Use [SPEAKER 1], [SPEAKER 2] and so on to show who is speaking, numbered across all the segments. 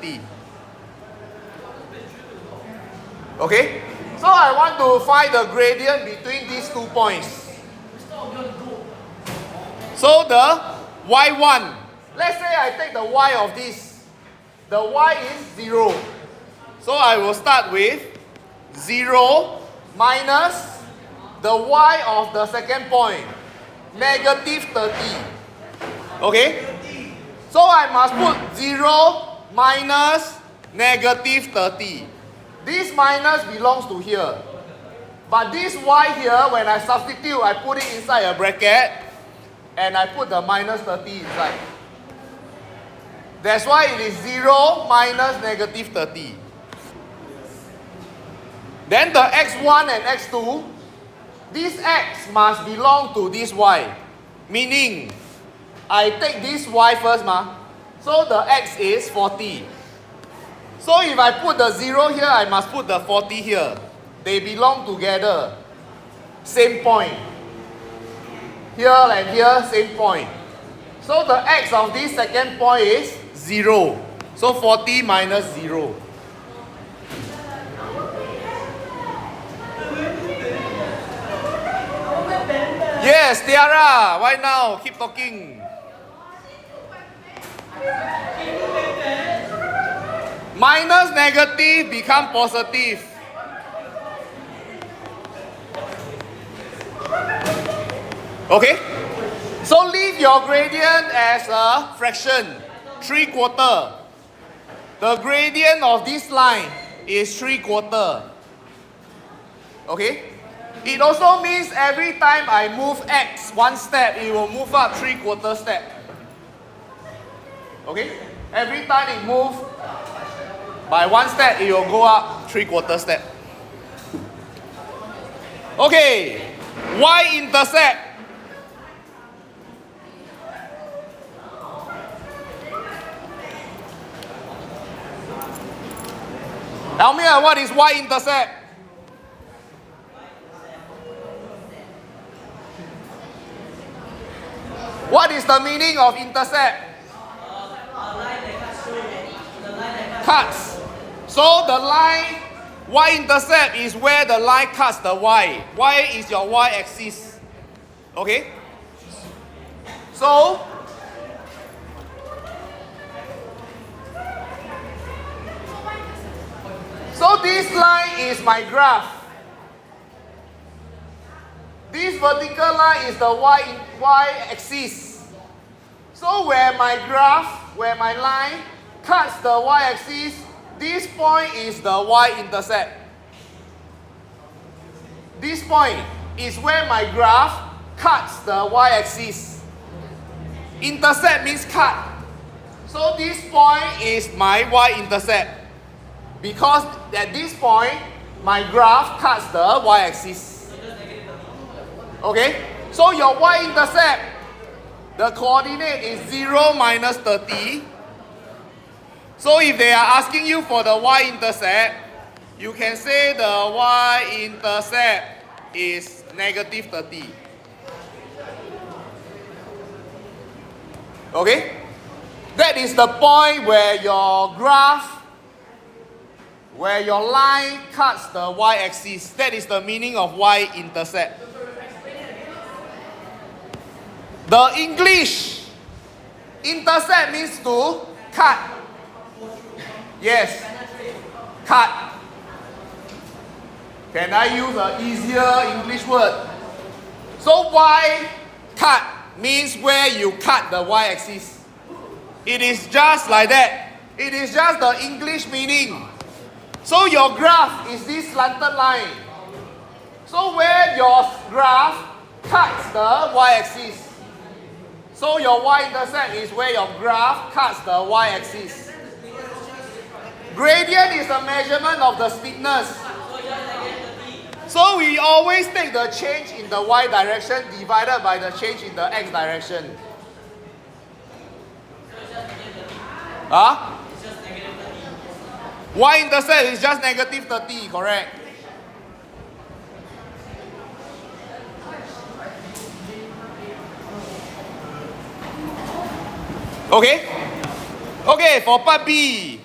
[SPEAKER 1] 30. Okay? So I want to find the gradient between these 2 points. So the y1, let's say I take the y of this. The y is 0. So I will start with 0 minus the y of the second point, negative 30. Okay? So I must put 0 minus negative 30. This minus belongs to here. But this y here, when I substitute, I put it inside a bracket and I put the minus 30 inside. That's why it is 0 minus negative 30. Then the x1 and x2, this x must belong to this y. Meaning, I take this y first, so the x is 40. So if I put the 0 here, I must put the 40 here. They belong together. Same point. Here and here, same point. So the x of this second point is 0. So 40 minus 0. Yes, Tiara, why now? Keep talking. Minus negative become positive. Okay? So leave your gradient as a fraction, 3/4. The gradient of this line is 3/4. Okay? It also means every time I move x 1 step, it will move up 3/4 step. Okay? Every time it moves by 1 step, it will go up 3/4 step. Okay, y-intercept. Tell me what is y-intercept? What is the meaning of intercept? Cuts. So the line y-intercept is where the line cuts the y. Y is your y-axis. Okay? So this line is my graph. This vertical line is the y-axis. So where my graph, where my line cuts the y-axis, this point is the y-intercept. This point is where my graph cuts the y-axis. Intercept means cut. So this point is my y-intercept. Because at this point, my graph cuts the y-axis. Okay? So your y-intercept, the coordinate is 0 minus 30. So if they are asking you for the y-intercept, you can say the y-intercept is negative 30. Okay? That is the point where your graph, where your line cuts the y-axis. That is the meaning of y-intercept. The English, intercept means to cut. Yes, cut. Can I use an easier English word? So y cut means where you cut the y-axis. It is just like that. It is just the English meaning. So your graph is this slanted line. So where your graph cuts the y-axis. So your y-intercept is where your graph cuts the y-axis. Gradient is a measurement of the steepness. So we always take the change in the y direction divided by the change in the x direction. Huh? Y-intercept is just negative 30, correct? Okay? Okay, for part B.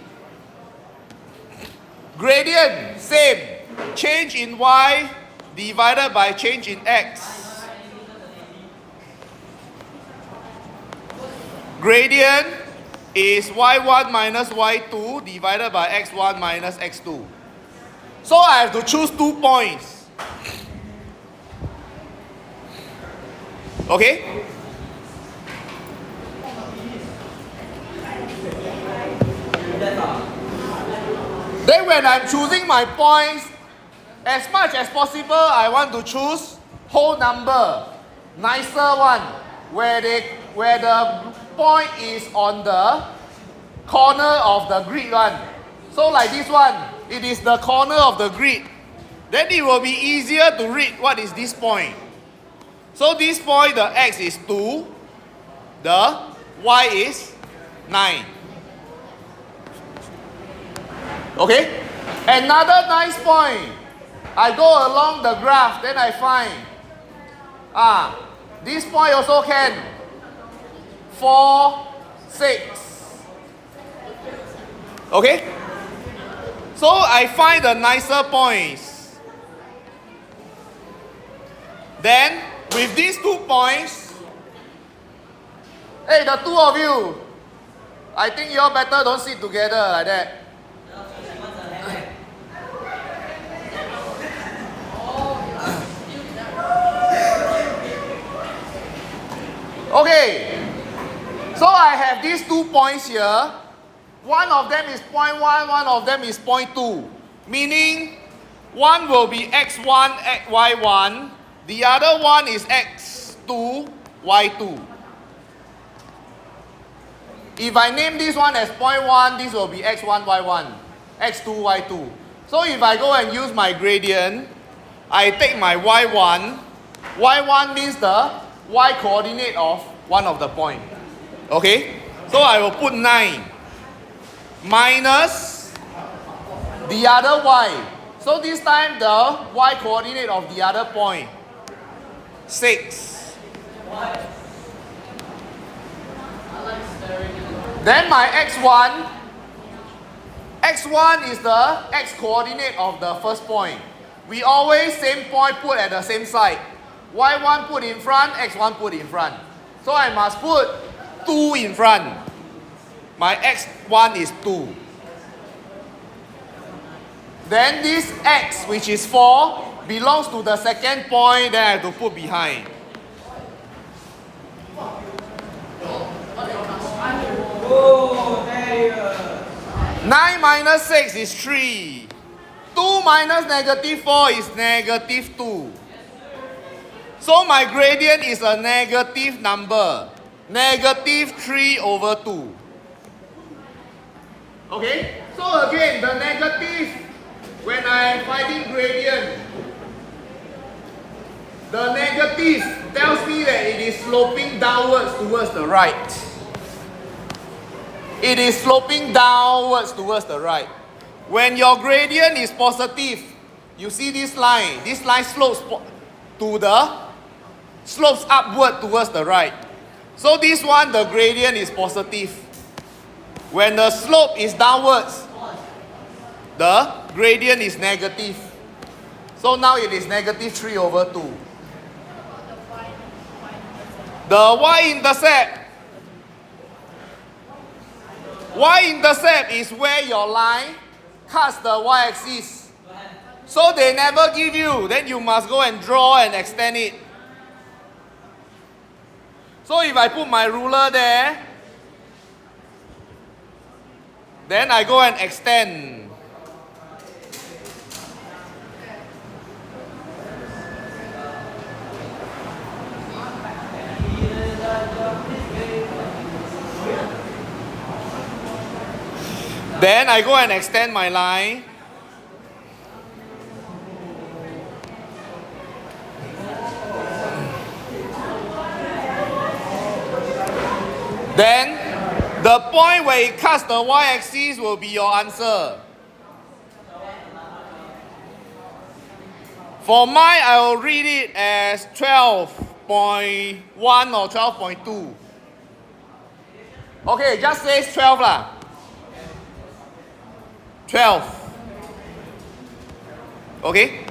[SPEAKER 1] Gradient, same. Change in y divided by change in x. Gradient is y1 minus y2 divided by x1 minus x2. So I have to choose 2 points. Okay? Then when I'm choosing my points, as much as possible, I want to choose whole number, nicer one, where the point is on the corner of the grid one. So like this one, it is the corner of the grid. Then it will be easier to read what is this point. So this point, the x is 2, the y is 9. Okay? Another nice point. I go along the graph, then I find this point also can 4, 6. Okay? So I find the nicer points. Then with these 2 points, hey, the 2 of you, I think you all better don't sit together like that. Okay, so I have these 2 points here. One of them is 0.1, one of them is 0.2. Meaning, one will be x1, y1, the other one is x2, y2. If I name this one as 0.1, this will be x1, y1, x2, y2. So if I go and use my gradient, I take my y1. Y1 means the y coordinate of one of the point. Okay? So I will put 9 minus the other y. So this time the y coordinate of the other point, 6. Then my x1. X1 is the x coordinate of the first point. We always same point put at the same side. Y1 put in front, x1 put in front. So I must put 2 in front. My x1 is 2. Then this x, which is 4, belongs to the second point that I have to put behind.
[SPEAKER 2] Oh, there.
[SPEAKER 1] 9 minus 6 is 3. 2 minus negative 4 is negative 2. So my gradient is a negative number. Negative 3 over 2. Okay? So again, the negative, when I am finding gradient, the negative tells me that it is sloping downwards towards the right. It is sloping downwards towards the right. When your gradient is positive, you see this line slopes slopes upward towards the right. So this one, the gradient is positive. When the slope is downwards, the gradient is negative. So now it is negative 3 over 2. The y-intercept. Y-intercept is where your line cuts the y-axis. So they never give you, then you must go and draw and extend it. So if I put my ruler there, then I go and extend. Then I go and extend my line. Then the point where it cuts the y-axis will be your answer. For mine, I will read it as 12.1 or 12.2. Okay, just say 12 lah. 12. Okay?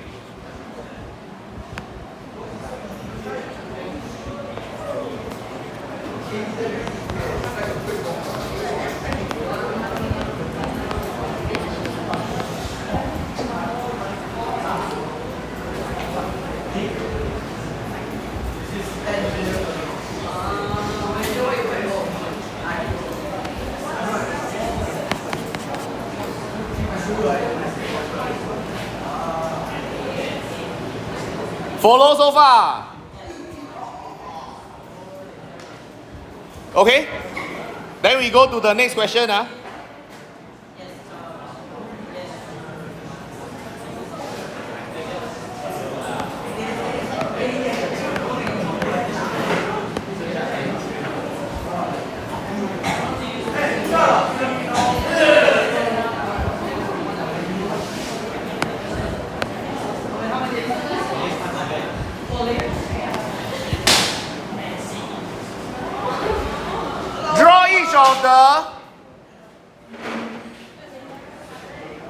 [SPEAKER 1] Follow so far? Okay? Then we go to the next question.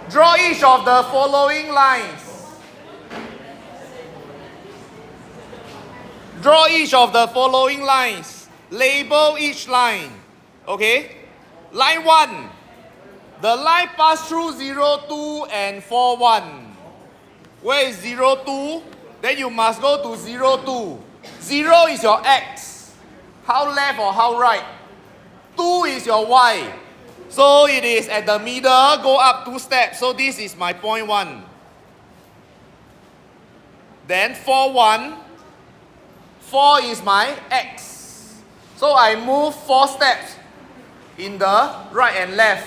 [SPEAKER 1] Draw each of the following lines. Draw each of the following lines. Label each line. Okay? Line 1. The line pass through 0, 2 and 4, 1. Where is 0, 2? Then you must go to 0, 2. 0 is your X. How left or how right? 2 is your Y. So it is at the middle, go up 2 steps. So this is my point 1. Then 4, 1. 4 is my X. So I move 4 steps in the right and left.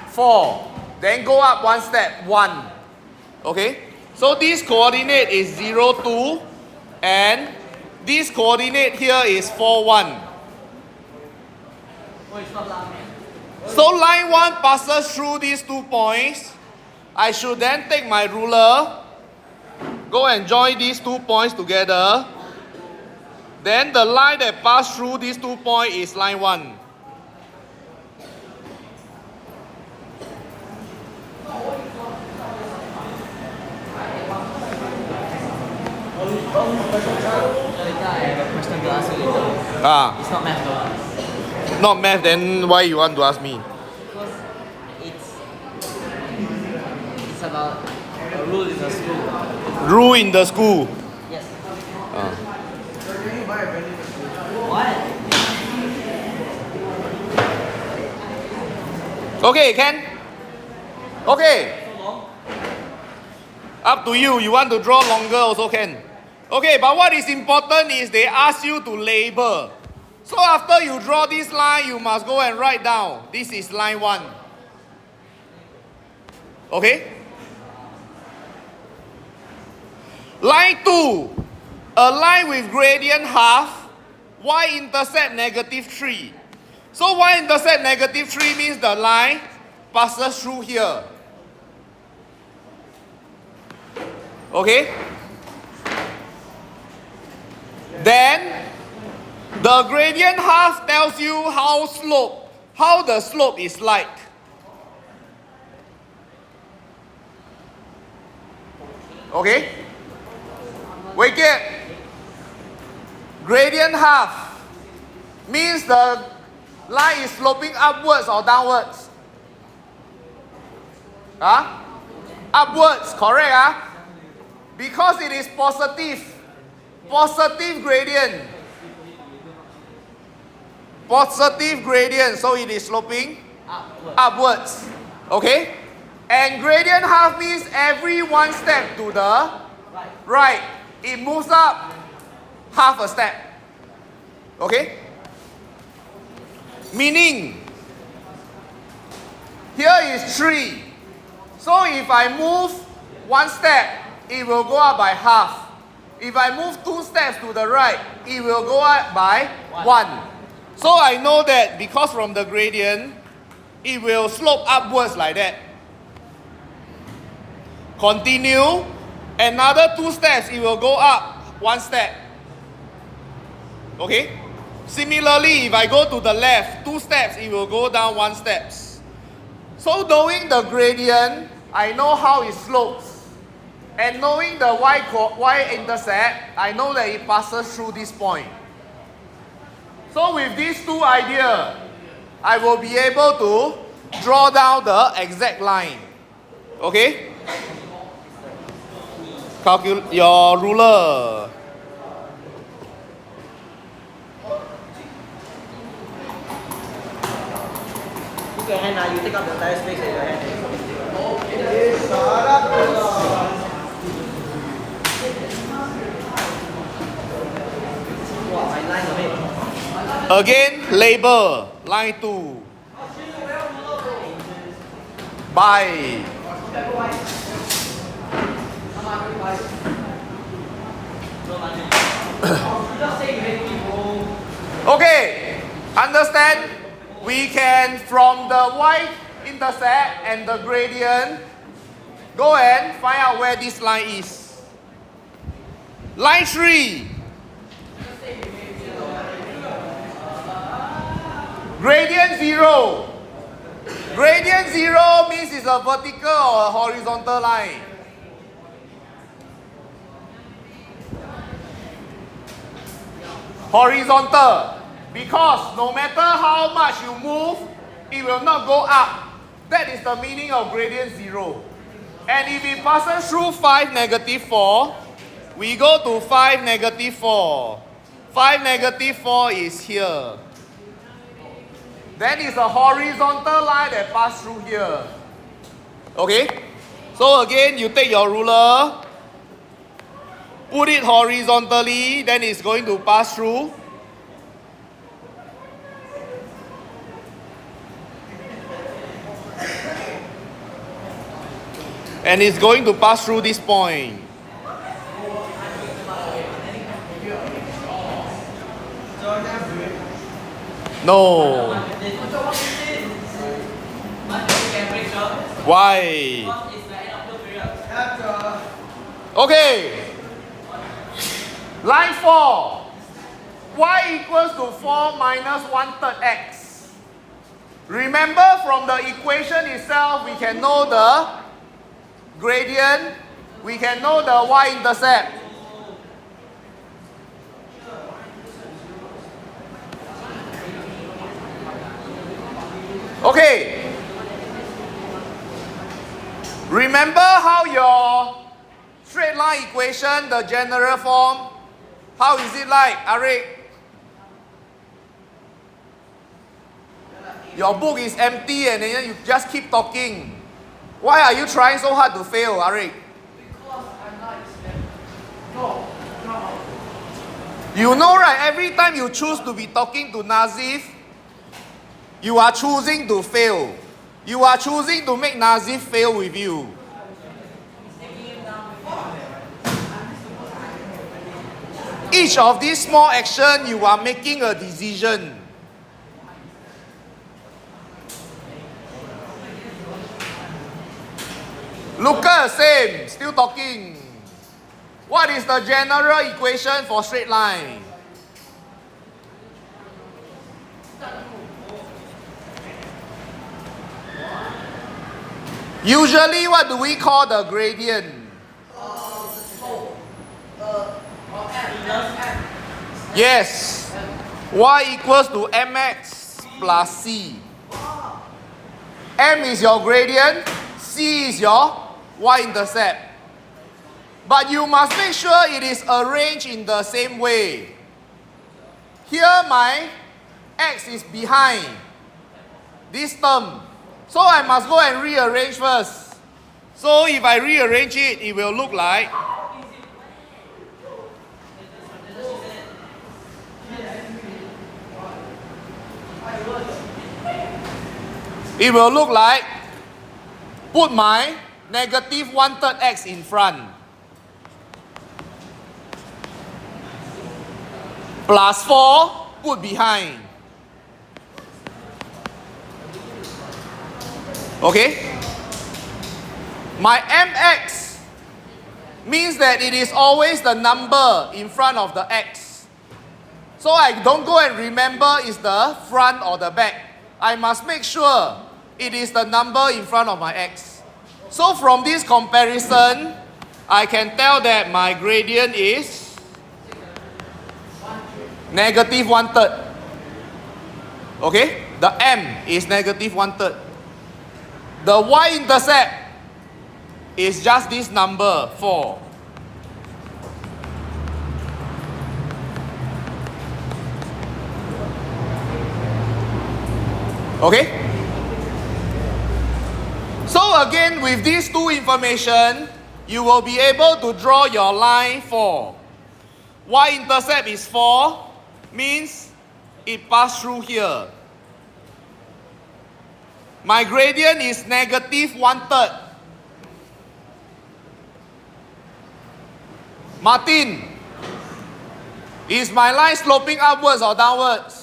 [SPEAKER 1] 4. Then go up 1 step, 1. Okay? So this coordinate is 0, 2. And this coordinate here is 4, 1. So line 1 passes through these 2 points. I should then take my ruler, go and join these 2 points together. Then the line that passes through these 2 points is line 1.
[SPEAKER 2] Question to ask you later. It's not math though.
[SPEAKER 1] Not math, then why you want to ask me?
[SPEAKER 2] Because it's about a rule in the school.
[SPEAKER 1] Rule in the school.
[SPEAKER 2] Yes.
[SPEAKER 1] Ah.
[SPEAKER 2] What?
[SPEAKER 1] Okay, Ken? Okay.
[SPEAKER 2] So long?
[SPEAKER 1] Up to you. You want to draw longer also can. Okay, but what is important is they ask you to label. So after you draw this line, you must go and write down. This is line 1. Okay? Line 2. A line with gradient half. Y-intercept -3. So y-intercept -3 means the line passes through here. Okay? Then the gradient half tells you how the slope is like. Okay? Wait it. Gradient half means the line is sloping upwards or downwards? Upwards, correct? Because it is positive. Positive gradient. Positive gradient, so it is sloping upwards. Okay? And gradient half means every 1 step to the right. It moves up half a step. Okay? Meaning, here is 3. So if I move 1 step, it will go up by half. If I move 2 steps to the right, it will go up by 1. So I know that because from the gradient, it will slope upwards like that. Continue. Another 2 steps, it will go up 1 step. Okay? Similarly, if I go to the left, 2 steps, it will go down 1 steps. So knowing the gradient, I know how it slopes. And knowing the y-intercept, I know that it passes through this point. So with these two ideas, I will be able to draw down the exact line. Okay? Calculate your ruler.
[SPEAKER 2] Put your hand now, you take up the entire space in your hand. Wow, my line of it.
[SPEAKER 1] Again, label line 2. By. Okay, understand? We can, from the y-intercept and the gradient, go and find out where this line is. Line 3. Gradient 0. Gradient 0 means it's a vertical or a horizontal line. Horizontal. Because no matter how much you move, it will not go up. That is the meaning of gradient 0. And if it passes through 5, negative 4, we go to 5, negative 4. 5, negative 4 is here. Then it's a horizontal line that passes through here. Okay? So again, you take your ruler, put it horizontally, then it's going to pass through. And it's going to pass through this point. No. Why? Okay. Line 4. Y equals to 4 minus 1/3 x. Remember from the equation itself, we can know the gradient, we can know the y-intercept. Okay. Remember how your straight line equation, the general form, how is it like, Arik? Your book is empty and then you just keep talking. Why are you trying so hard to fail, Arik?
[SPEAKER 3] Because I'm not experienced. No.
[SPEAKER 1] You know, right? Every time you choose to be talking to Nazif, you are choosing to fail. You are choosing to make Nazif fail with you. Each of these small actions, you are making a decision. Lucas, same, still talking. What is the general equation for straight line? Usually, what do we call the gradient? Yes. Y equals to mx plus c. M is your gradient, c is your y-intercept. But you must make sure it is arranged in the same way. Here my x is behind this term. So I must go and rearrange first. So if I rearrange it, it will look like put my negative 1/3 x in front. Plus 4, put behind. Okay? My mx means that it is always the number in front of the x. So I don't go and remember is the front or the back. I must make sure it is the number in front of my x. So from this comparison, I can tell that my gradient is negative 1/3. Okay? The m is negative 1/3. The y-intercept is just this number 4. Okay? So again, with these two information, you will be able to draw your line 4. Y-intercept is 4, means it passed through here. My gradient is negative 1/3. Martin, is my line sloping upwards or downwards?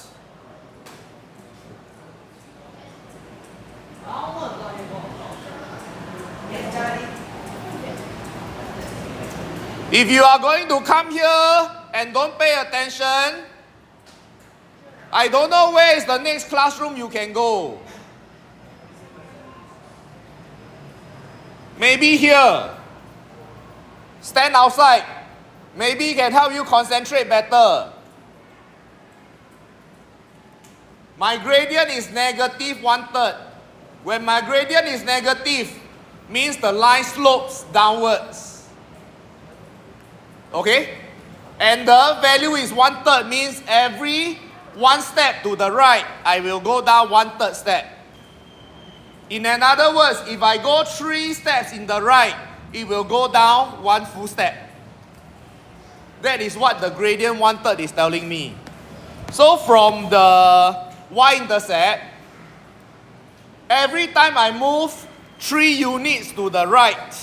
[SPEAKER 1] If you are going to come here and don't pay attention, I don't know where is the next classroom you can go. Maybe here. Stand outside. Maybe it can help you concentrate better. My gradient is negative 1/3. When my gradient is negative, means the line slopes downwards. Okay? And the value is 1/3, means every one step to the right, I will go down 1/3 step. In other words, if I go 3 steps in the right, it will go down 1 full step. That is what the gradient 1/3 is telling me. So from the y-intercept, every time I move 3 units to the right,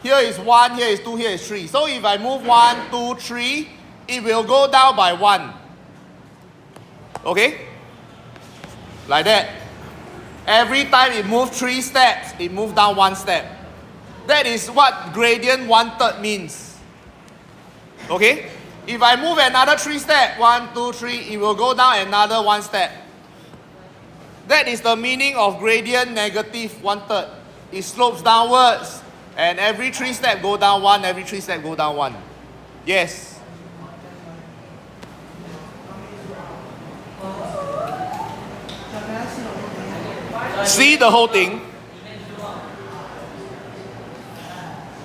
[SPEAKER 1] here is 1, here is 2, here is 3. So if I move 1, 2, 3, it will go down by 1. Okay? Like that. Every time it moves 3 steps, it moves down 1 step. That is what gradient 1/3 means. Okay? If I move another 3 steps, 1, 2, 3, it will go down another 1 step. That is the meaning of gradient negative 1/3. It slopes downwards, and every 3 steps go down 1, every 3 steps go down 1. Yes. See the whole thing?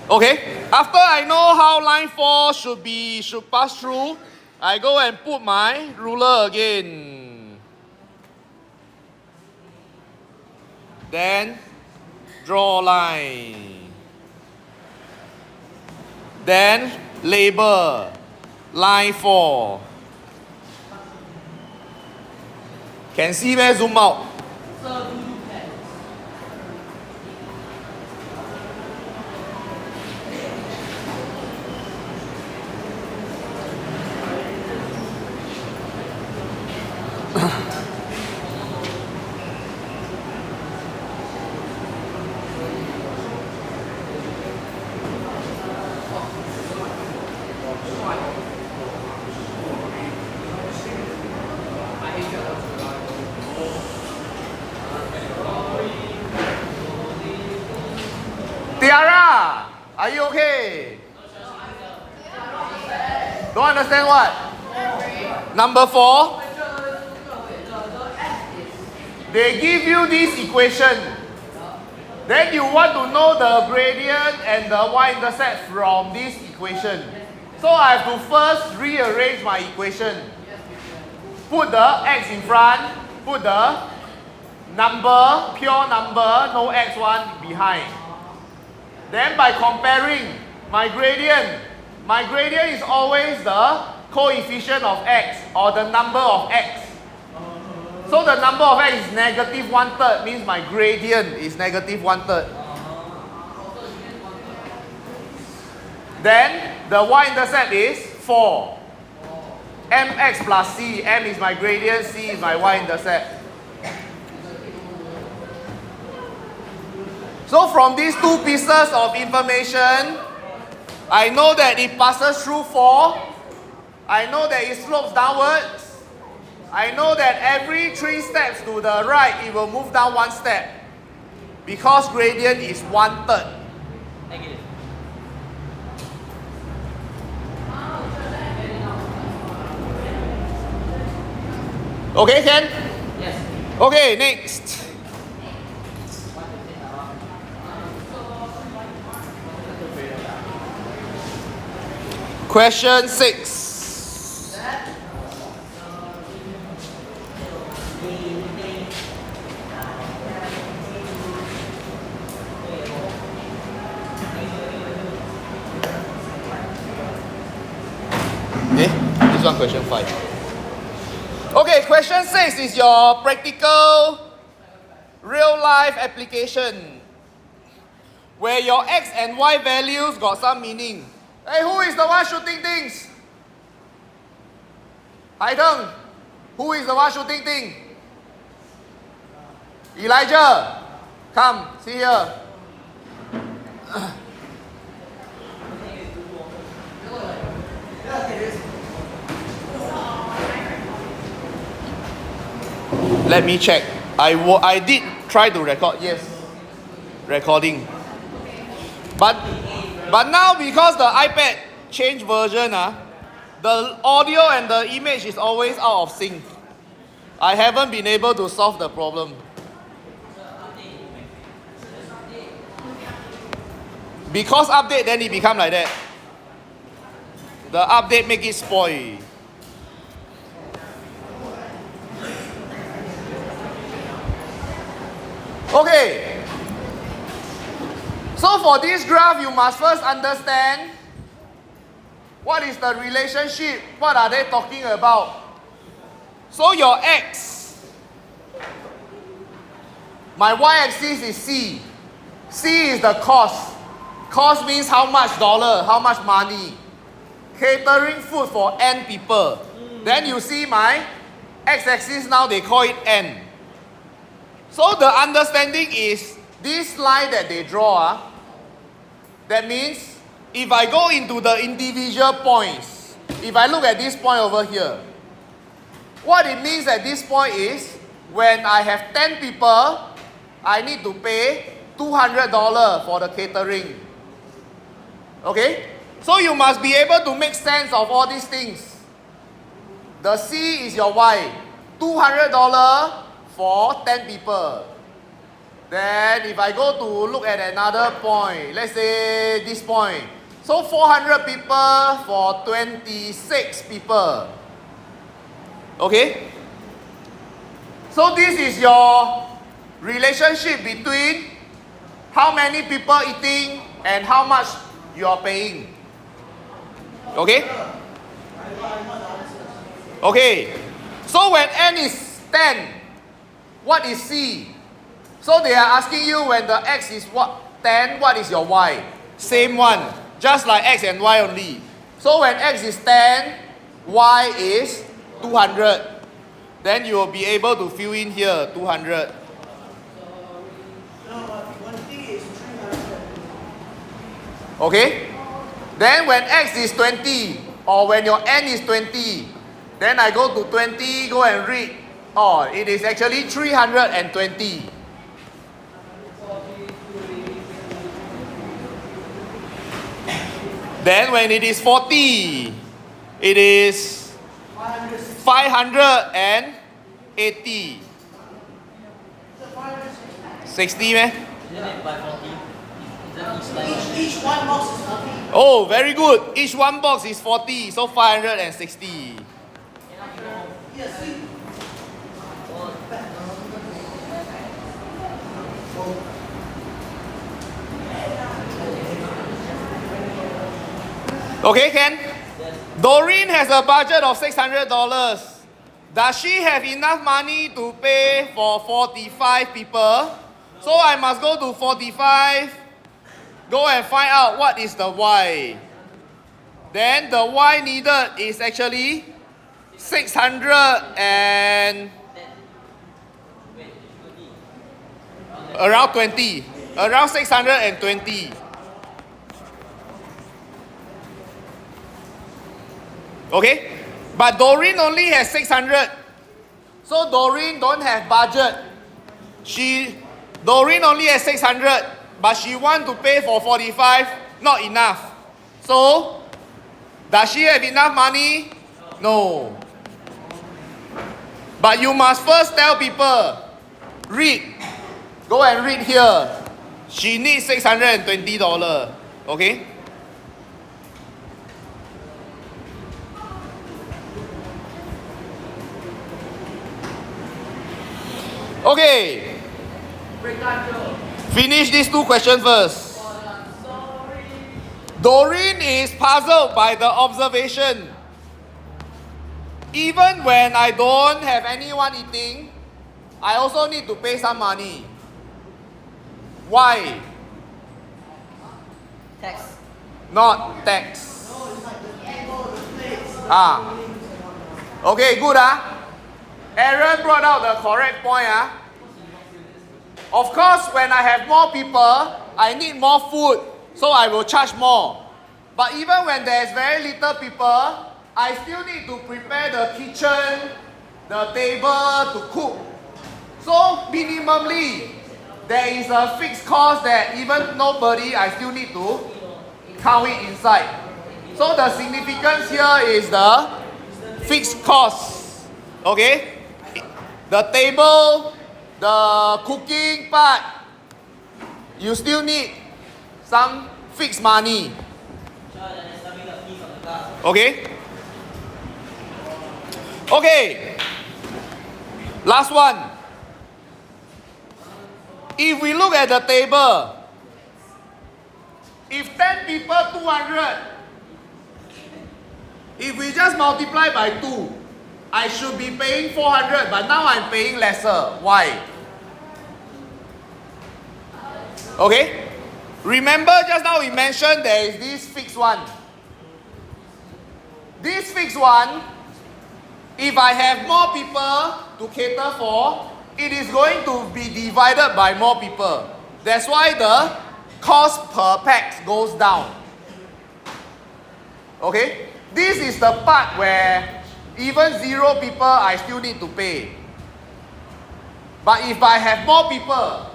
[SPEAKER 1] Okay, after I know how line 4 should pass through, I go and put my ruler again. Then draw line. Then label line 4. Can see where zoom out? Tiara, are you okay? Don't understand what? Number 4. They give you this equation. Then you want to know the gradient and the y-intercept from this equation. So I have to first rearrange my equation. Put the x in front, put the number, pure number, no x1 behind. Then by comparing my gradient is always the coefficient of x or the number of x. So the number of x is negative 1/3, means my gradient is negative 1/3. Then the y-intercept is 4. mx plus c, m is my gradient, c is my y-intercept. So from these two pieces of information, I know that it passes through 4. I know that it slopes downwards. I know that every 3 steps to the right, it will move down 1 step. Because gradient is 1/3.
[SPEAKER 2] Negative.
[SPEAKER 1] Okay, Ken?
[SPEAKER 2] Yes.
[SPEAKER 1] Okay, next. Question 6. Okay, this one question 5. Okay, question 6 is your practical real life application where your x and y values got some meaning. Hey, who is the one shooting things? Hai Teng, who is the one shooting thing? Elijah, come, see here. Let me check. I did try to record. Yes, recording. But now because the iPad changed version, the audio and the image is always out of sync. I haven't been able to solve the problem. Because update, then it become like that. The update make it spoil. Okay. So for this graph, you must first understand what is the relationship, what are they talking about. So your x, my y-axis is C. C is the cost. Cost means how much dollar, how much money. Catering food for N people. Then you see my x-axis, now they call it N. So the understanding is this line that they draw, that means if I go into the individual points, if I look at this point over here, what it means at this point is when I have 10 people, I need to pay $200 for the catering. Okay? So you must be able to make sense of all these things. The C is your Y. $200 for 10 people. Then if I go to look at another point, let's say this point. So 400 people for 26 people. Okay? So this is your relationship between how many people eating and how much you are paying. Okay? Okay. So when N is 10, what is C? So they are asking you when the X is 10, what is your Y? Same one. Just like X and Y only. So when X is 10, Y is 200. Then you will be able to fill in here 200. Okay? Then when X is 20, or when your N is 20, then I go to 20, go and read. Oh, it is actually 320. Then when it is 40, it is 580. 60 meh?
[SPEAKER 2] Isn't it by 40?
[SPEAKER 3] Each one box is 40.
[SPEAKER 1] Oh, very good. Each one box is 40, so 560.
[SPEAKER 3] Yes, see.
[SPEAKER 1] Okay, Ken? Doreen has a budget of $600. Does she have enough money to pay for 45 people? So I must go to 45, go and find out what is the Y. Then the Y needed is actually 600 and around 20. Around 620. Okay? But Doreen only has 600. So Doreen don't have budget. Doreen only has 600, but she want to pay for 45, not enough. So, does she have enough money? No. But you must first tell people, read. Go and read here. She needs $620. Okay? Okay. Finish these two questions first. Doreen is puzzled by the observation. Even when I don't have anyone eating, I also need to pay some money. Why?
[SPEAKER 2] Tax.
[SPEAKER 1] Not tax. Ah. Okay, good Aaron brought out the correct point Of course, when I have more people, I need more food, so I will charge more. But even when there's very little people, I still need to prepare the kitchen, the table to cook. So minimally, there is a fixed cost that even nobody, I still need to count it inside. So the significance here is the fixed cost. Okay? The table, the cooking part, you still need some fixed money. Okay? Okay. Last one. If we look at the table, if 10 people, 200, if we just multiply by 2, I should be paying 400, but now I'm paying lesser. Why? Okay? Remember just now we mentioned there is this fixed one. This fixed one, if I have more people to cater for, it is going to be divided by more people. That's why the cost per pax goes down. Okay? This is the part where even 0 people, I still need to pay. But if I have more people,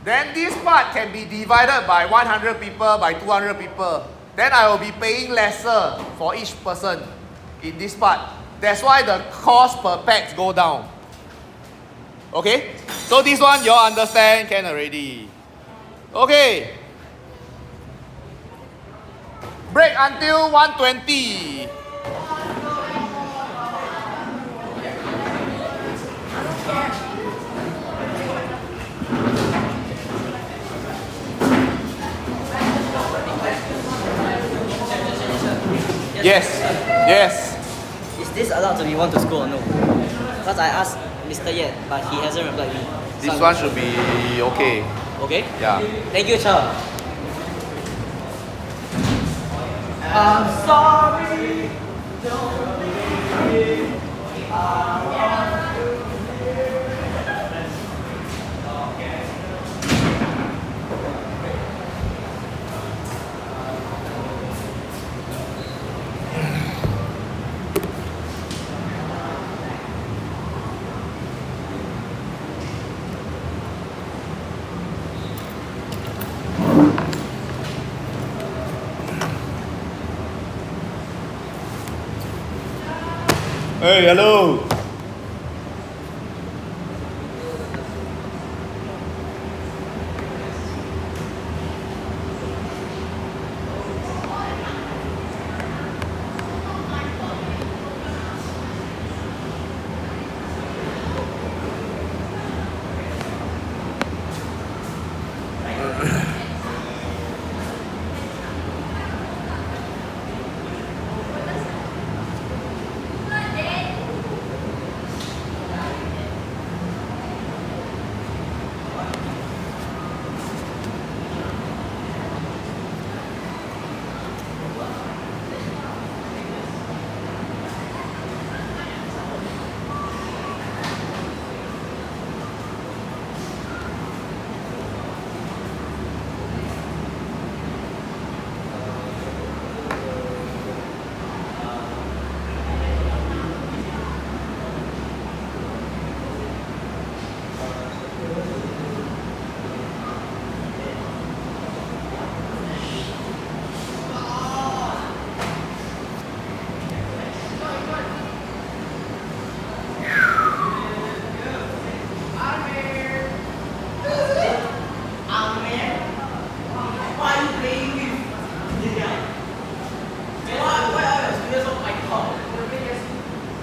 [SPEAKER 1] then this part can be divided by 100 people, by 200 people. Then I will be paying lesser for each person in this part. That's why the cost per pax go down. Okay? So this one you all understand can already. Okay. Break until 1:20. Yes. Yes.
[SPEAKER 2] Is this allowed to be one to school or no? Because I asked Mr. Yet, but he hasn't replied me.
[SPEAKER 1] This one should be okay.
[SPEAKER 2] Okay?
[SPEAKER 1] Yeah.
[SPEAKER 2] Thank you, Charles.
[SPEAKER 3] I'm sorry. Don't leave me.
[SPEAKER 1] Hey, hello.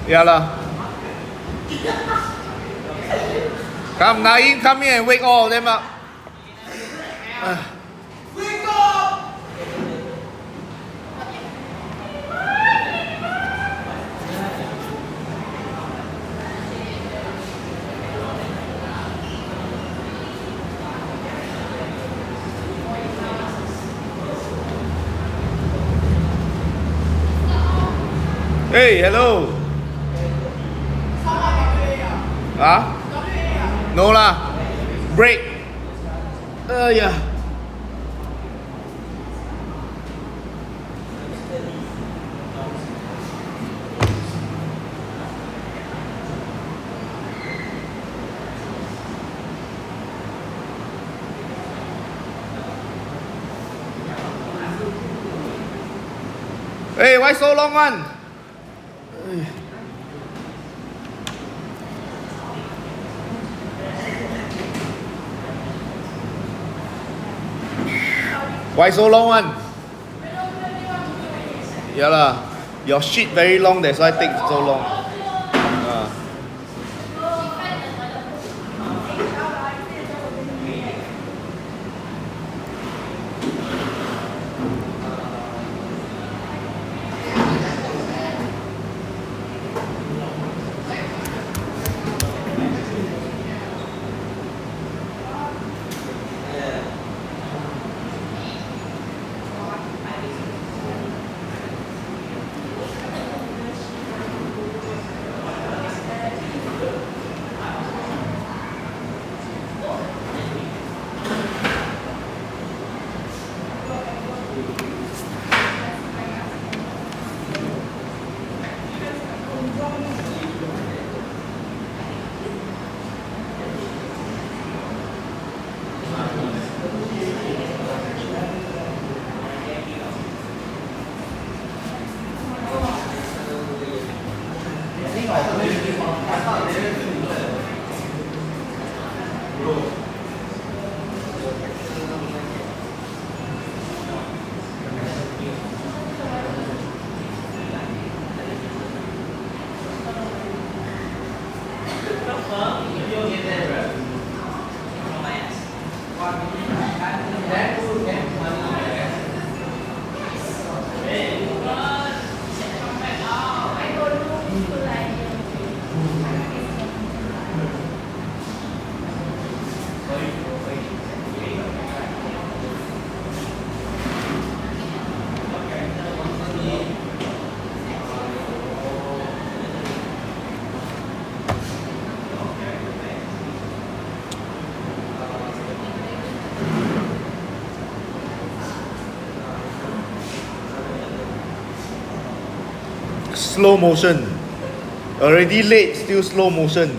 [SPEAKER 1] Yeah lah. Come, Naeem, come here and wake all of them up.
[SPEAKER 3] Wake up!
[SPEAKER 1] Hey, hello. Huh? No lah. Break. Yeah. Hey, why so long one? Why so long one? Yeah lah. Your sheet very long, that's why it takes so long. Slow motion. Already late, still slow motion.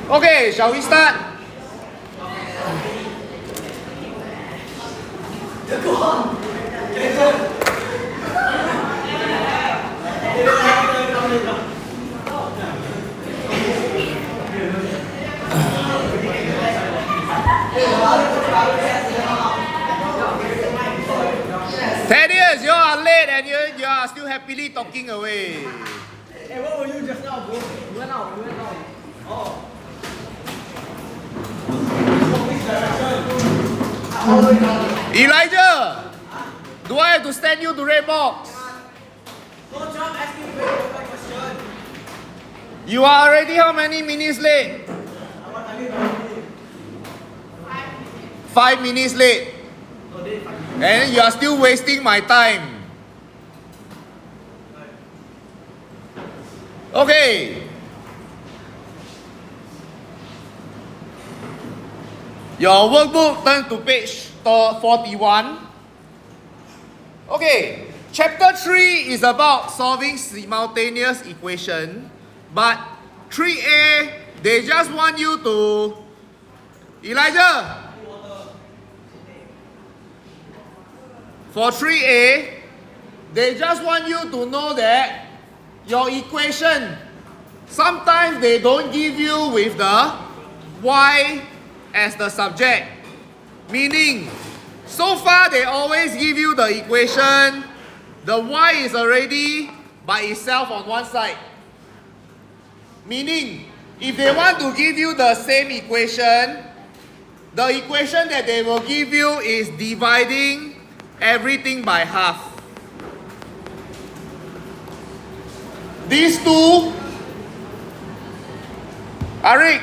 [SPEAKER 1] Okay, shall we start? Thaddeus, you are late and you are still happily talking away.
[SPEAKER 2] Hey, what were you just now, bro? You went out. Oh.
[SPEAKER 1] Elijah, do I have to stand you to red box? You are already how many minutes late? 5 minutes late. And you are still wasting my time. Okay. Your workbook turn to page 41. Okay. Chapter 3 is about solving simultaneous equation. But 3A, they just want you to... Elijah. For 3A, they just want you to know that your equation, sometimes they don't give you with the y as the subject. Meaning, so far they always give you the equation, the y is already by itself on one side. Meaning, if they want to give you the same equation, the equation that they will give you is dividing everything by half. These two, Arik,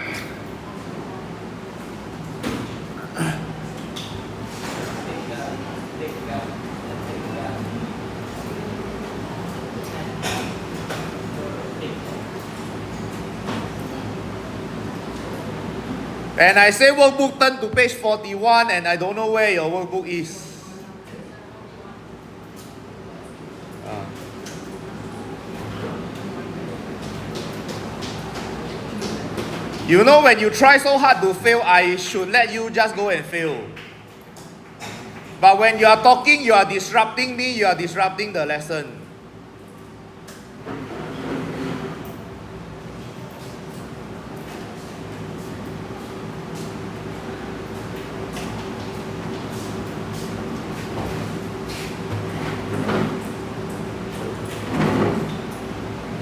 [SPEAKER 1] and I say workbook turn to page 41 and I don't know where your workbook is. You know, when you try so hard to fail, I should let you just go and fail. But when you are talking, you are disrupting me, you are disrupting the lesson.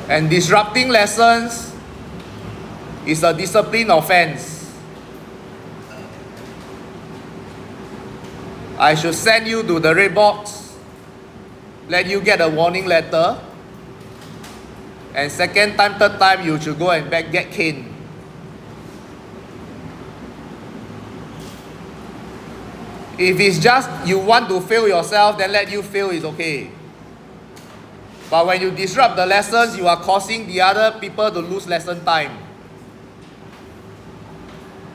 [SPEAKER 1] And disrupting lessons is a discipline offense. I should send you to the red box, let you get a warning letter, and second time, third time, you should go and get caned. If it's just you want to fail yourself, then let you fail is okay. But when you disrupt the lessons, you are causing the other people to lose lesson time.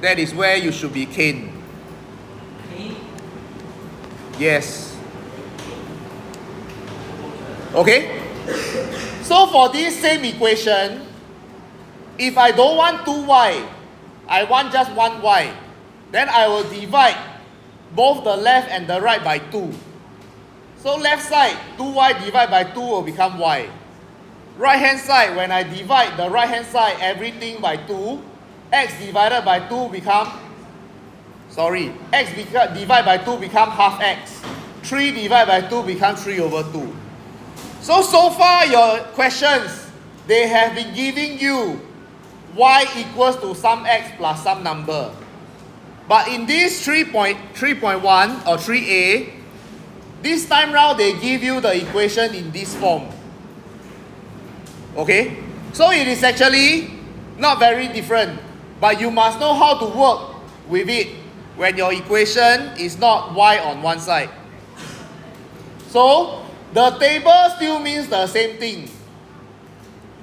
[SPEAKER 1] That is where you should be caned. Yes. Okay? So for this same equation, if I don't want 2y, I want just 1y, then I will divide both the left and the right by 2. So left side, 2y divided by 2 will become y. Right hand side, when I divide the right hand side, everything by 2, x divided by 2 become, x divided by 2 become half x. 3 divided by 2 becomes 3 over 2. So far your questions, they have been giving you y equals to some x plus some number. But in this 3.1 or 3a, this time round they give you the equation in this form. Okay? So it is actually not very different. But you must know how to work with it when your equation is not y on one side. So, the table still means the same thing.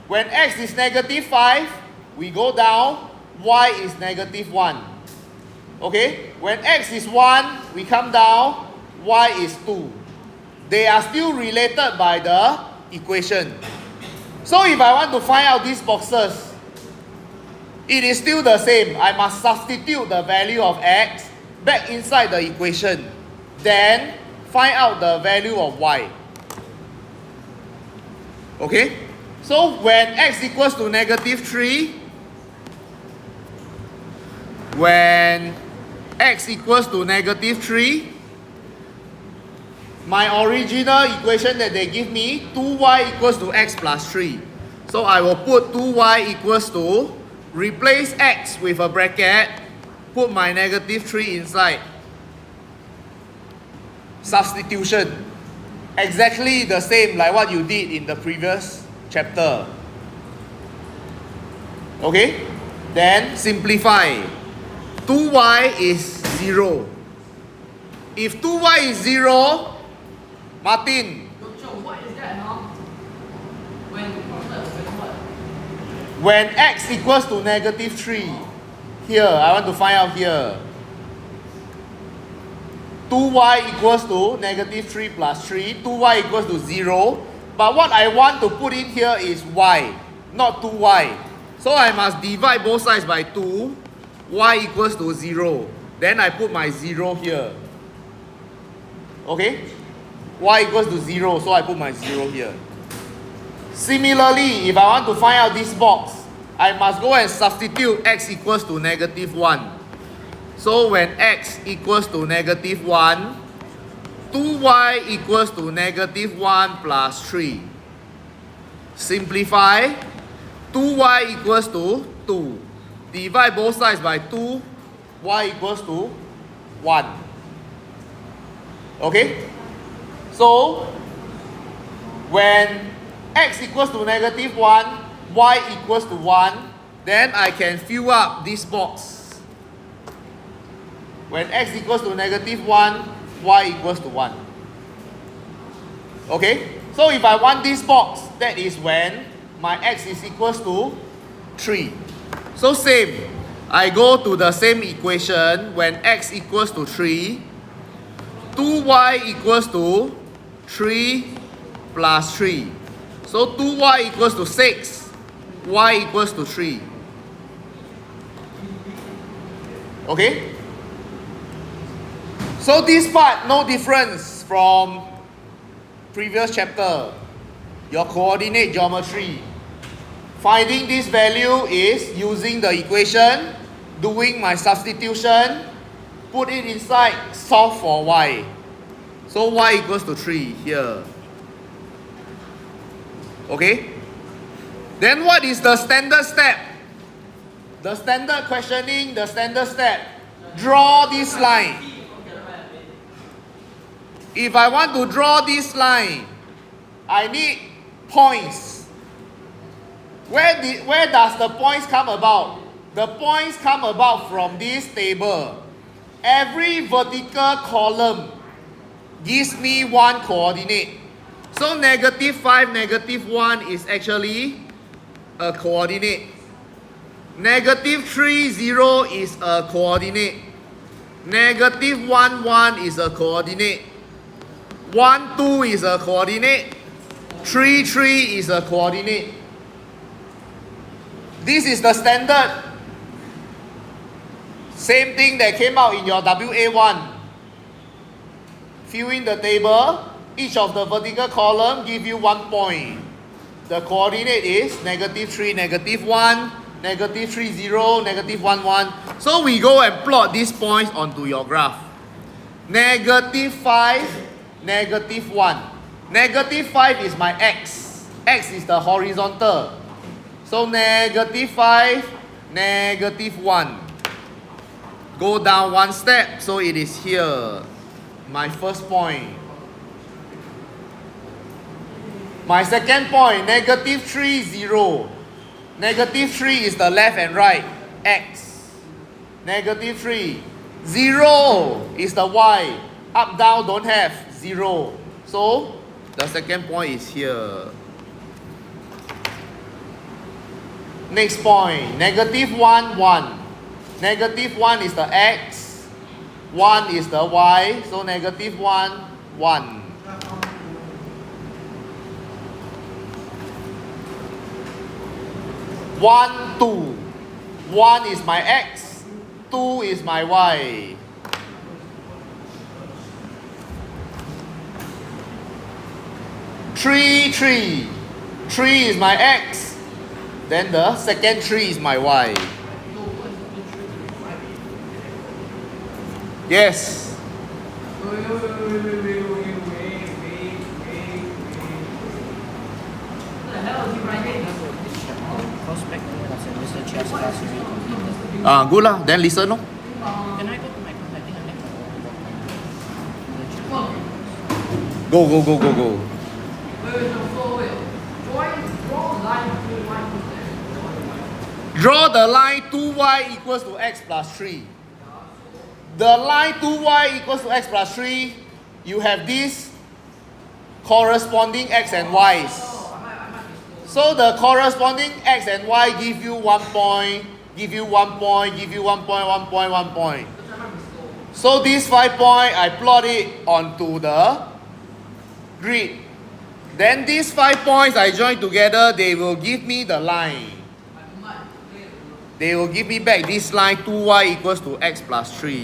[SPEAKER 1] When x is negative 5, we go down, y is negative 1. Okay? When x is 1, we come down, y is 2. They are still related by the equation. So if I want to find out these boxes, it is still the same. I must substitute the value of x back inside the equation. Then find out the value of y. Okay? So when x equals to negative 3, when x equals to negative 3, my original equation that they give me, 2y equals to x plus 3. So I will put 2y equals to, replace x with a bracket, put my negative 3 inside. Substitution. Exactly the same like what you did in the previous chapter. Okay? Then simplify. 2y is 0. If 2y is 0, Martin,
[SPEAKER 3] So what is that now? When what?
[SPEAKER 1] when x equals to negative 3, here, I want to find out here. 2y equals to negative 3 plus 3, 2y equals to 0. But what I want to put in here is y, not 2y. So I must divide both sides by 2, y equals to 0. Then I put my 0 here. Okay? Y equals to 0, so I put my 0 here. Similarly, if I want to find out this box, I must go and substitute x equals to negative 1. So when x equals to negative 1, 2y equals to negative 1 plus 3. Simplify. 2y equals to 2. Divide both sides by 2. Y equals to 1. Okay? So, when x equals to negative 1, y equals to 1, then I can fill up this box. When x equals to negative 1, y equals to 1. Okay? So if I want this box, that is when my x is equals to 3. So same. I go to the same equation when x equals to 3. 2y equals to 3 plus 3. So 2y equals to 6. Y equals to 3. Okay? So this part, no difference from previous chapter. Your coordinate geometry. Finding this value is using the equation, doing my substitution, put it inside, solve for y. So y equals to 3 here. Okay? Then what is the standard step? The standard questioning, the standard step. Draw this line. If I want to draw this line, I need points. Where does the points come about? The points come about from this table. Every vertical column gives me one coordinate. So negative 5, negative 1 is actually a coordinate. Negative 3, 0 is a coordinate. Negative 1, 1 is a coordinate. 1, 2 is a coordinate. 3, 3 is a coordinate. This is the standard. Same thing that came out in your WA1. Fill in the table. Each of the vertical column give you 1 point. The coordinate is negative 3, negative 1, negative 3, 0, negative 1, 1. So we go and plot these points onto your graph. Negative 5, negative 1. Negative 5 is my x. X is the horizontal. So negative 5, negative 1. Go down one step, so it is here. My first point. My second point, negative 3, 0. Negative 3 is the left and right, x. Negative 3. 0 is the y. Up, down, don't have, 0. So, the second point is here. Next point, negative 1, 1. Negative 1 is the x. 1 is the y. So, negative 1, 1. 1, 2. 1 is my x, 2 is my y. Three, 3 is my x, then the second 3 is my y. Yes. Good lah. Then listen, no?
[SPEAKER 2] Can I go to my class? I think I left my
[SPEAKER 1] Go. Draw the line 2y equals to x plus 3. The line 2y equals to x plus 3, you have this corresponding x and y's. So the corresponding x and y give you 1 point, give you 1 point, give you 1 point, 1 point, 1 point. So this 5 point, I plot it onto the grid. Then these 5 points I join together, they will give me the line. They will give me back this line 2y equals to x plus 3.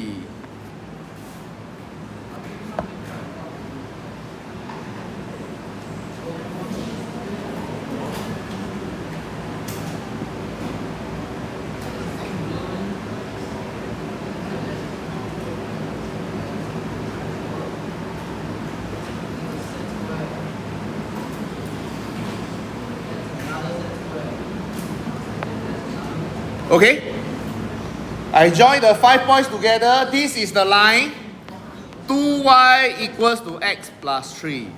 [SPEAKER 1] Okay? I join the 5 points together. This is the line 2y equals to x plus 3.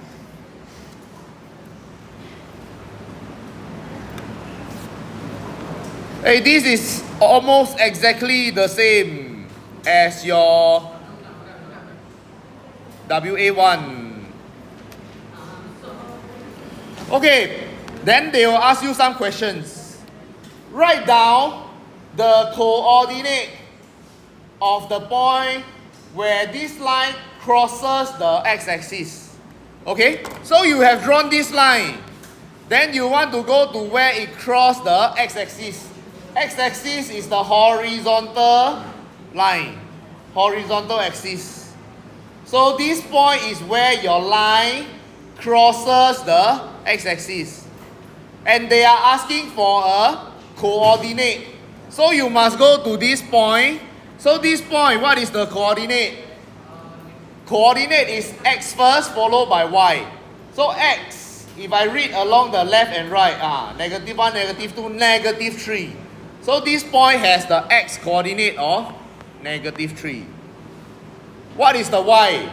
[SPEAKER 1] Hey, this is almost exactly the same as your WA1. Okay, then they will ask you some questions. Write down the coordinate of the point where this line crosses the x-axis. Okay, so you have drawn this line. Then you want to go to where it crosses the x-axis. X-axis is the horizontal line, horizontal axis. So this point is where your line crosses the x-axis. And they are asking for a coordinate. So you must go to this point. So this point, what is the coordinate? Coordinate is x first followed by y. So x, if I read along the left and right, -1, -2, -3. So this point has the x coordinate of -3. What is the y?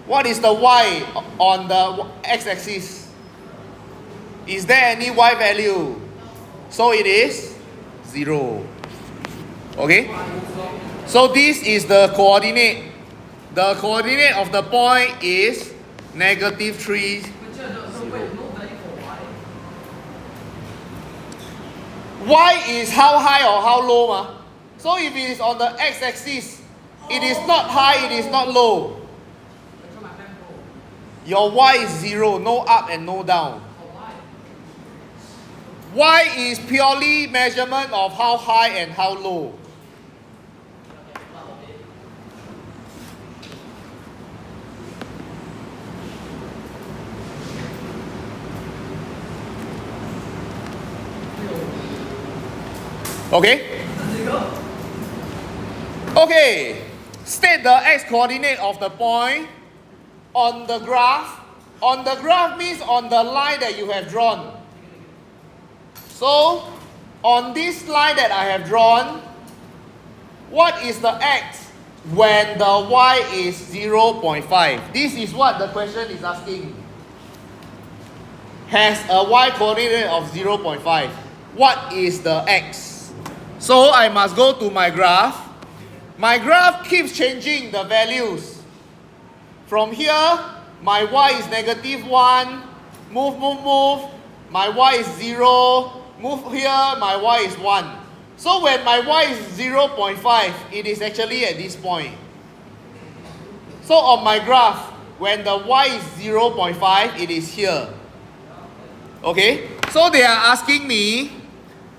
[SPEAKER 1] What is the y on the x-axis? Is there any y value? So it is 0. Okay? So this is the coordinate. The coordinate of the point is -3. Y is how high or how low, ma? So if it is on the x-axis, it is not high, it is not low. Your y is 0, no up and no down. Y is purely measurement of how high and how low. Okay? Okay. State the x coordinate of the point on the graph. On the graph means on the line that you have drawn. So, on this line that I have drawn, what is the x when the y is 0.5? This is what the question is asking. Has a y coordinate of 0.5. What is the x? So, I must go to my graph. My graph keeps changing the values. From here, my y is -1. Move. My y is 0. Move here, my y is 1. So when my y is 0.5, it is actually at this point. So on my graph, when the y is 0.5, it is here. Okay? So they are asking me,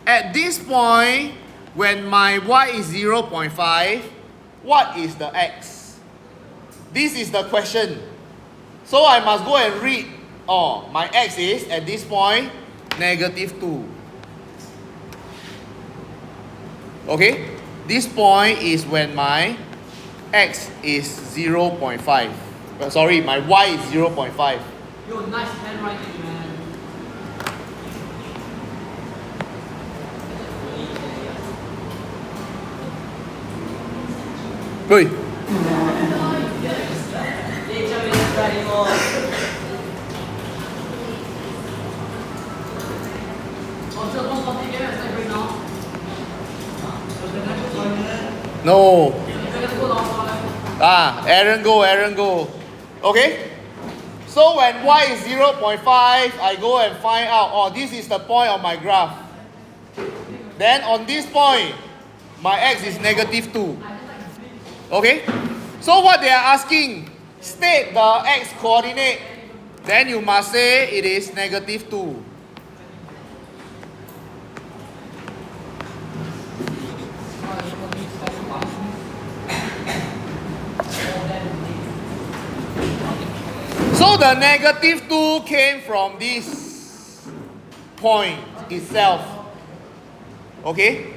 [SPEAKER 1] at this point, when my y is 0.5, what is the x? This is the question. So I must go and read, my x is, at this point, -2. Okay, this point is when my x is 0.5. Sorry, my y is 0.5.
[SPEAKER 2] Yo, nice handwriting, man.
[SPEAKER 1] Wait. No. Aaron go. Okay? So when y is 0.5, I go and find out, oh, this is the point of my graph. Then on this point, my x is negative 2. Okay? So what they are asking, state the x coordinate. Then you must say it is negative 2. So the negative 2 came from this point itself. Okay?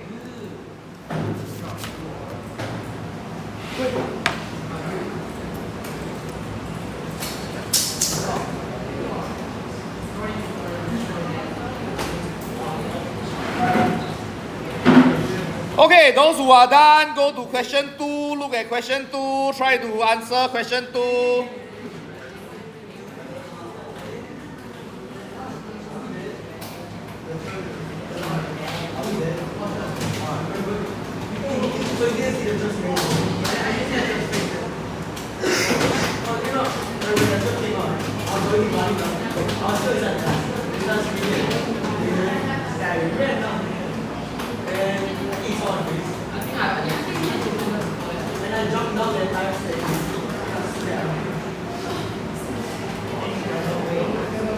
[SPEAKER 1] Okay, those who are done, go to question 2, look at question 2, try to answer question 2.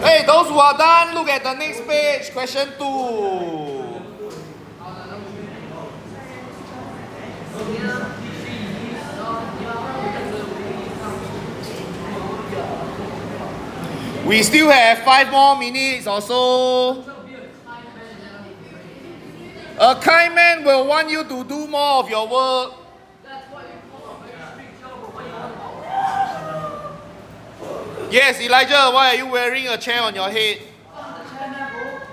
[SPEAKER 1] Hey, those who are done, look at the next page, question 2. We still have 5 more minutes or so. A kind man will want you to do more of your work. Yes, Elijah, why are you wearing a chair on your head?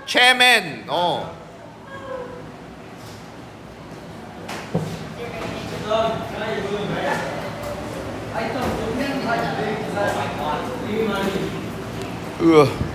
[SPEAKER 1] Chairman. Oh. Ugh.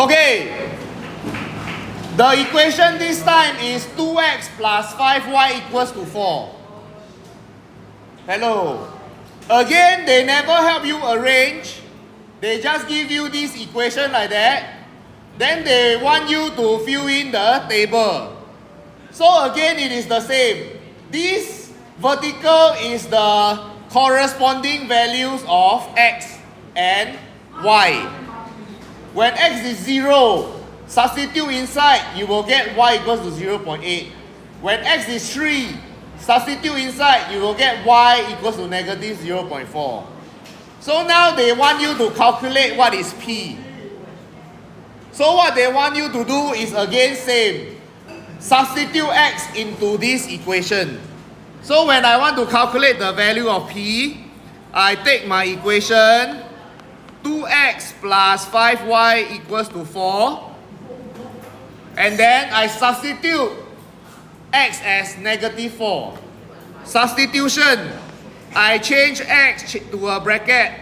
[SPEAKER 1] Okay, the equation this time is 2x plus 5y equals to 4. Hello. Again, they never help you arrange. They just give you this equation like that. Then they want you to fill in the table. So again, it is the same. This vertical is the corresponding values of x and y. When x is 0, substitute inside, you will get y equals to 0.8. When x is 3, substitute inside, you will get y equals to negative 0.4. So now they want you to calculate what is p. So what they want you to do is again same. Substitute x into this equation. So when I want to calculate the value of p, I take my equation 2x plus 5y equals to 4. And then I substitute x as negative 4. Substitution. I change x to a bracket.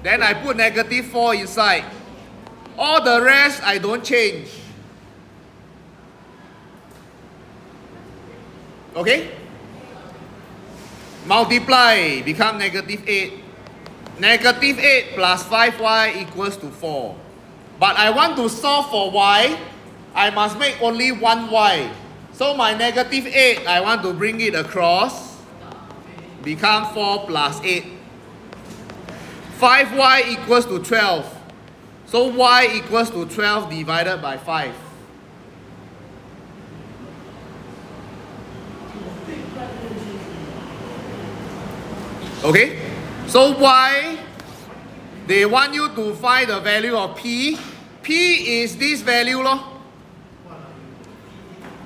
[SPEAKER 1] Then I put negative 4 inside. All the rest I don't change. Okay? Multiply, become negative 8. Negative 8 plus 5y equals to 4. But I want to solve for y, I must make only one y. So my negative 8, I want to bring it across. Become 4 plus 8. 5y equals to 12. So y equals to 12 divided by 5. Okay? So y, they want you to find the value of p. P is this value, lor.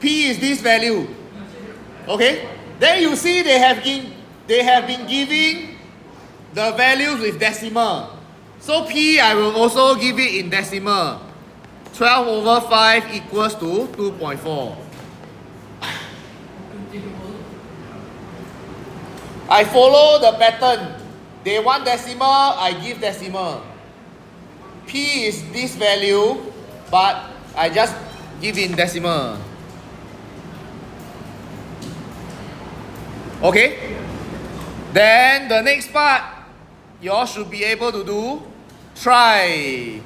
[SPEAKER 1] P is this value. Okay? Then you see they have been giving the values with decimal. So P, I will also give it in decimal. 12 over 5 equals to 2.4. I follow the pattern. They want decimal, I give decimal. P is this value, but I just give in decimal. Okay? Then the next part, you all should be able to do. Try.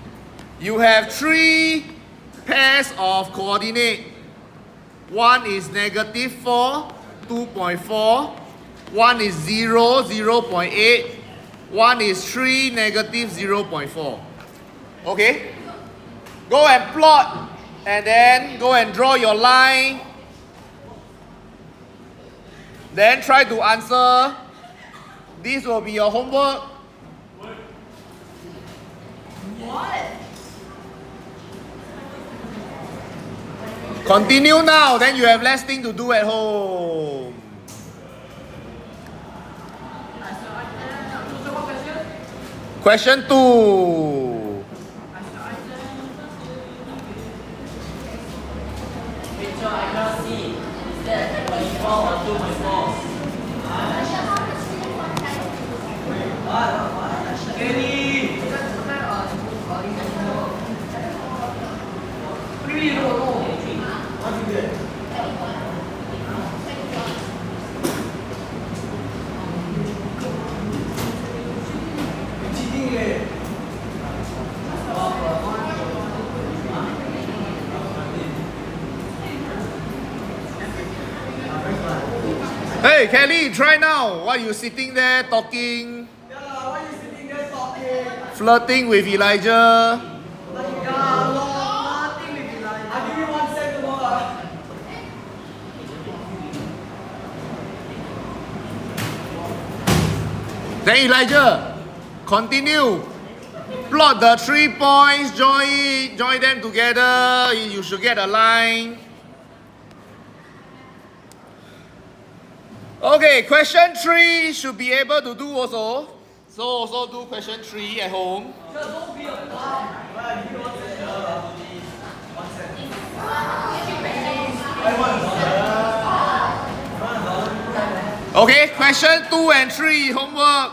[SPEAKER 1] You have 3 pairs of coordinate. One is negative 4, 2.4. One is 0, 0.8. One is 3, negative 0.4. Okay? Go and plot and then go and draw your line. Then try to answer. This will be your homework. Continue now, then you have less thing to do at home. Question 2.
[SPEAKER 2] Rachel, I cannot see. Is that 2.4 or 2.4? Kelly!
[SPEAKER 1] Hey Kelly, try now. Why you sitting there talking?
[SPEAKER 3] Yeah, why you sitting there talking?
[SPEAKER 1] Flirting with Elijah?
[SPEAKER 3] Yeah, nothing with Elijah. I give you 1 cent more.
[SPEAKER 1] Then Elijah, continue. Plot the 3 points, join them together. You should get a line. Okay, question 3 should be able to do also. So also do question 3 at home. Okay, question 2 and 3 homework.